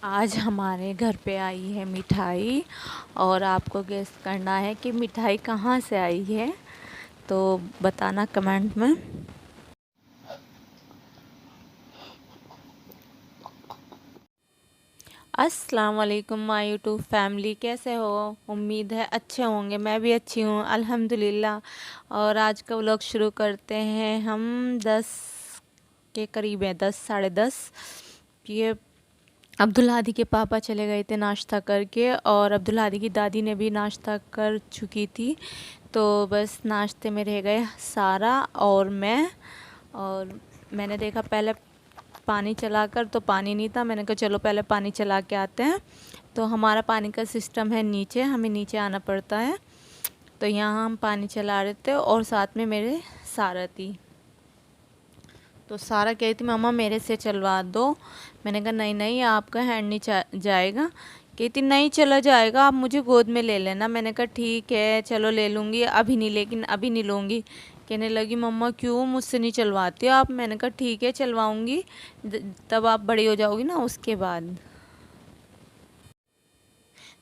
आज हमारे घर पे आई है मिठाई और आपको गेस करना है कि मिठाई कहाँ से आई है। तो बताना कमेंट में। अस्सलाम वालेकुम माय यूट्यूब फैमिली, कैसे हो? उम्मीद है अच्छे होंगे। मैं भी अच्छी हूँ अल्हम्दुलिल्लाह। और आज का व्लॉग शुरू करते हैं। हम 10 के करीब है, 10 साढ़े 10। ये अब्दुल हादी के पापा चले गए थे नाश्ता करके और अब्दुल हादी की दादी ने भी नाश्ता कर चुकी थी। तो बस नाश्ते में रह गए सारा और मैं। और मैंने देखा पहले पानी चलाकर, तो पानी नहीं था। मैंने कहा चलो पहले पानी चला के आते हैं। तो हमारा पानी का सिस्टम है नीचे, हमें नीचे आना पड़ता है। तो यहाँ हम पानी चला रहे थे और साथ में मेरे सारा थी। तो सारा कह रही थी मामा मेरे से चलवा दो। मैंने कहा नहीं नहीं, आपका हैंड नहीं जाएगा। कहती नहीं चला जाएगा, आप मुझे गोद में ले लेना। मैंने कहा ठीक है चलो ले लूँगी, अभी नहीं, लेकिन अभी नहीं लूँगी। कहने लगी मम्मा क्यों, मुझसे नहीं चलवाती आप? मैंने कहा ठीक है चलवाऊँगी, तब आप बड़ी हो जाओगी ना उसके बाद।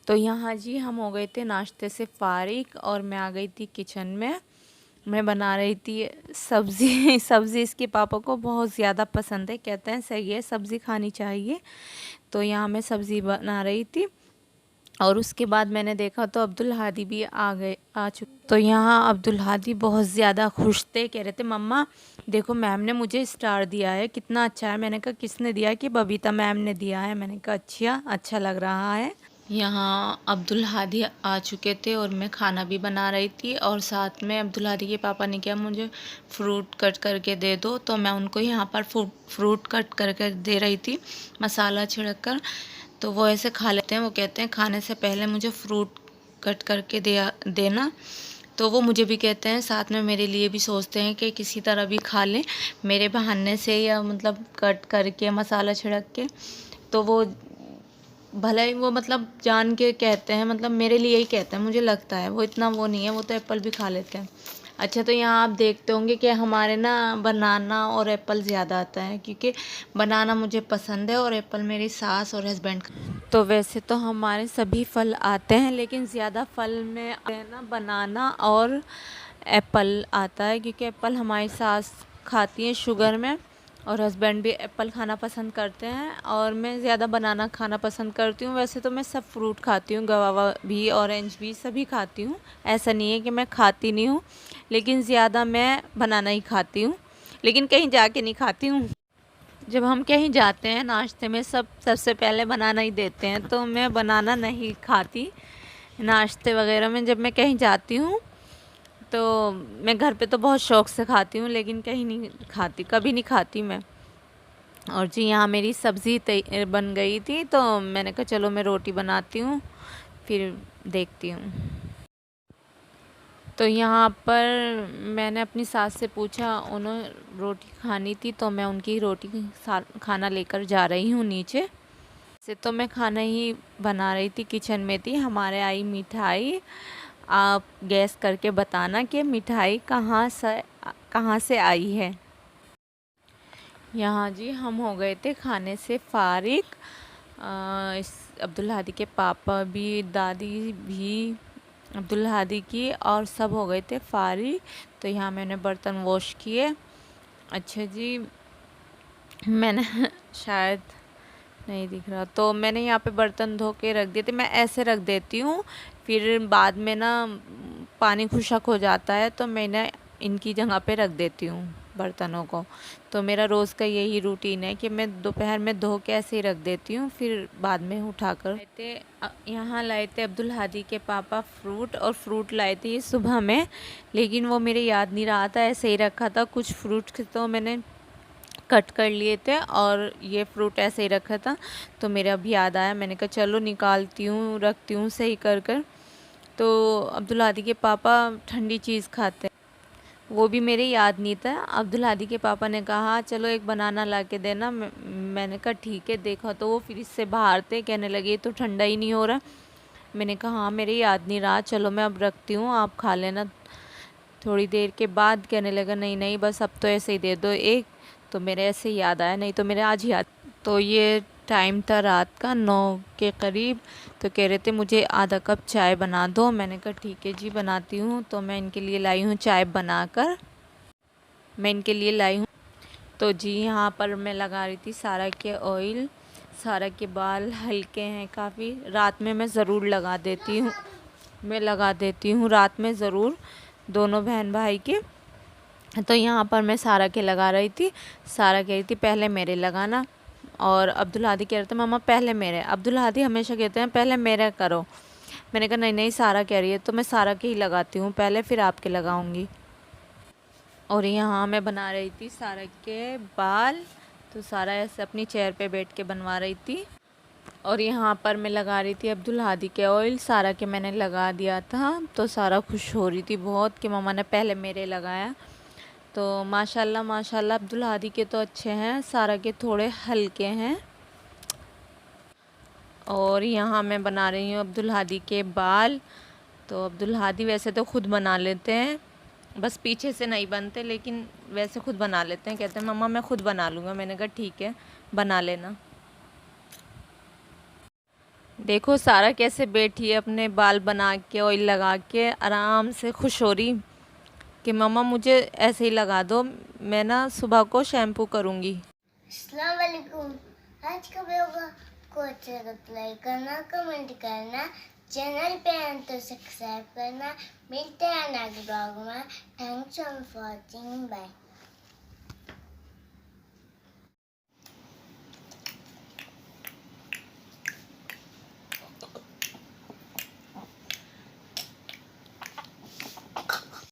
तो यहाँ जी हम हो गए थे नाश्ते से फारिग और मैं आ गई थी किचन में। मैं बना रही थी सब्ज़ी। सब्ज़ी इसके पापा को बहुत ज़्यादा पसंद है, कहते हैं सही है सब्ज़ी खानी चाहिए। तो यहाँ मैं सब्ज़ी बना रही थी और उसके बाद मैंने देखा तो अब्दुल हादी भी आ चुके। तो यहाँ अब्दुल हादी बहुत ज़्यादा खुश थे, कह रहे थे मम्मा देखो मैम ने मुझे स्टार दिया है, कितना अच्छा है। मैंने कहा किसने दिया? कि बबीता मैम ने दिया है। मैंने कहा अच्छा अच्छा लग रहा है। यहाँ अब्दुल हादी आ चुके थे और मैं खाना भी बना रही थी और साथ में अब्दुल हादी के पापा ने क्या मुझे फ्रूट कट करके दे दो, तो मैं उनको यहाँ पर फ्रूट कट करके दे रही थी मसाला छिड़क कर। तो वो ऐसे खा लेते हैं, वो कहते हैं खाने से पहले मुझे फ्रूट कट करके देना। तो वो मुझे भी कहते हैं, साथ में मेरे लिए भी सोचते हैं कि किसी तरह भी खा लें मेरे बहाने से, या मतलब कट करके मसाला छिड़क के। तो वो भले ही वो मतलब जान के कहते हैं, मतलब मेरे लिए ही कहते हैं, मुझे लगता है वो इतना वो नहीं है, वो तो एप्पल भी खा लेते हैं। अच्छा तो यहाँ आप देखते होंगे कि हमारे ना बनाना और एप्पल ज़्यादा आता है, क्योंकि बनाना मुझे पसंद है और एप्पल मेरी सास और हस्बैंड। तो वैसे तो हमारे सभी फल आते हैं, लेकिन ज़्यादा फल में ना बनाना और एप्पल आता है, क्योंकि एप्पल हमारी सास खाती हैं शुगर में और हस्बैंड भी एप्पल खाना पसंद करते हैं और मैं ज़्यादा बनाना खाना पसंद करती हूँ। वैसे तो मैं सब फ्रूट खाती हूँ, गवावा भी ऑरेंज भी सभी खाती हूँ, ऐसा नहीं है कि मैं खाती नहीं हूँ। लेकिन ज़्यादा मैं बनाना ही खाती हूँ, लेकिन कहीं जाके नहीं खाती हूँ। जब हम कहीं जाते हैं नाश्ते में सबसे पहले बनाना ही देते हैं, तो मैं बनाना नहीं खाती नाश्ते वगैरह में। जब मैं कहीं जाती हूँ तो मैं घर पे तो बहुत शौक़ से खाती हूँ, लेकिन कहीं नहीं खाती, कभी नहीं खाती मैं। और जी यहाँ मेरी सब्ज़ी बन गई थी, तो मैंने कहा चलो मैं रोटी बनाती हूँ फिर देखती हूँ। तो यहाँ पर मैंने अपनी सास से पूछा, उन्होंने रोटी खानी थी, तो मैं उनकी रोटी खाना लेकर जा रही हूँ नीचे से। तो मैं खाना ही बना रही थी, किचन में थी। हमारे आई मिठाई। आप गैस करके बताना कि मिठाई कहाँ से आई है। यहाँ जी हम हो गए थे खाने से फारिग। इस अब्दुल हादी के पापा भी, दादी भी अब्दुल हादी की, और सब हो गए थे फारिग। तो यहाँ मैंने बर्तन वॉश किए। अच्छा जी मैंने शायद नहीं दिख रहा, तो मैंने यहाँ पे बर्तन धो के रख दिए थे। मैं ऐसे रख देती हूँ, फिर बाद में ना पानी खुशक हो जाता है, तो मैंने इनकी जगह पे रख देती हूँ बर्तनों को। तो मेरा रोज़ का यही रूटीन है कि मैं दोपहर में धो के ऐसे ही रख देती हूँ, फिर बाद में उठाकर। यहाँ लाए थे अब्दुल हादी के पापा फ्रूट, और फ्रूट लाए थे ये सुबह में, लेकिन वो मेरे याद नहीं रहा था, ऐसे ही रखा था। कुछ फ्रूट तो मैंने कट कर लिए थे और ये फ्रूट ऐसे ही रखा था, तो मेरा अभी याद आया। मैंने कहा चलो निकालती हूँ, रखती हूँ सही कर कर। तो अब्दुल हादी के पापा ठंडी चीज़ खाते हैं, वो भी मेरे याद नहीं था। अब्दुल हादी के पापा ने कहा चलो एक बनाना ला के देना। मैंने कहा ठीक है। देखा तो वो फ्रिज से बाहर थे, कहने लगे तो ठंडा ही नहीं हो रहा। मैंने कहा हाँ मेरे याद नहीं रहा, चलो मैं अब रखती हूँ, आप खा लेना। थोड़ी देर के बाद कहने लगा नहीं नहीं बस अब तो ऐसे ही दे दो एक। तो मेरे ऐसे याद आया, नहीं तो मेरे आज याद। तो ये टाइम था रात का 9 के करीब। तो कह रहे थे मुझे आधा कप चाय बना दो। मैंने कहा ठीक है जी बनाती हूँ। तो मैं इनके लिए लाई हूँ चाय बनाकर, मैं इनके लिए लाई हूँ। तो जी यहाँ पर मैं लगा रही थी सारा के ऑयल। सारा के बाल हल्के हैं काफ़ी, रात में मैं ज़रूर लगा देती हूँ, मैं लगा देती हूँ रात में ज़रूर दोनों बहन भाई के। तो यहाँ पर मैं सारा के लगा रही थी। सारा कह रही थी पहले मेरे लगाना, और अब्दुल हादी कह रहे थे मम्मा पहले मेरे। अब्दुल हादी हमेशा कहते हैं पहले मेरे करो। मैंने कहा नहीं नहीं सारा कह रही है तो मैं सारा के ही लगाती हूँ पहले, फिर आपके लगाऊंगी। और यहाँ मैं बना रही थी सारा के बाल। तो सारा ऐसे अपनी चेयर पे बैठ के बनवा रही थी। और यहाँ पर मैं लगा रही थी अब्दुल हादी के ऑयल। सारा के मैंने लगा दिया था। तो सारा खुश हो रही थी बहुत कि मम्मा ने पहले मेरे लगाया। तो माशाल्लाह माशाल्लाह अब्दुल हादी के तो अच्छे हैं, सारा के थोड़े हल्के हैं। और यहाँ मैं बना रही हूँ अब्दुल हादी के बाल। तो अब्दुल हादी वैसे तो खुद बना लेते हैं, बस पीछे से नहीं बनते, लेकिन वैसे खुद बना लेते हैं। कहते हैं मम्मा मैं खुद बना लूँगा। मैंने कहा ठीक है बना लेना। देखो सारा कैसे बैठी है अपने बाल बना के ऑयल लगा के, आराम से खुश हो रही कि मम्मा मुझे ऐसे ही लगा दो, मैं ना सुबह को शैम्पू करूँगी। अस्सलाम वालेकुम। आज का वीडियो को अच्छा लगा तो लाइक करना, कमेंट करना, चैनल पे आए तो सब्सक्राइब करना। मिलते हैं नेक्स्ट ब्लॉग में। Thanks for watching, bye.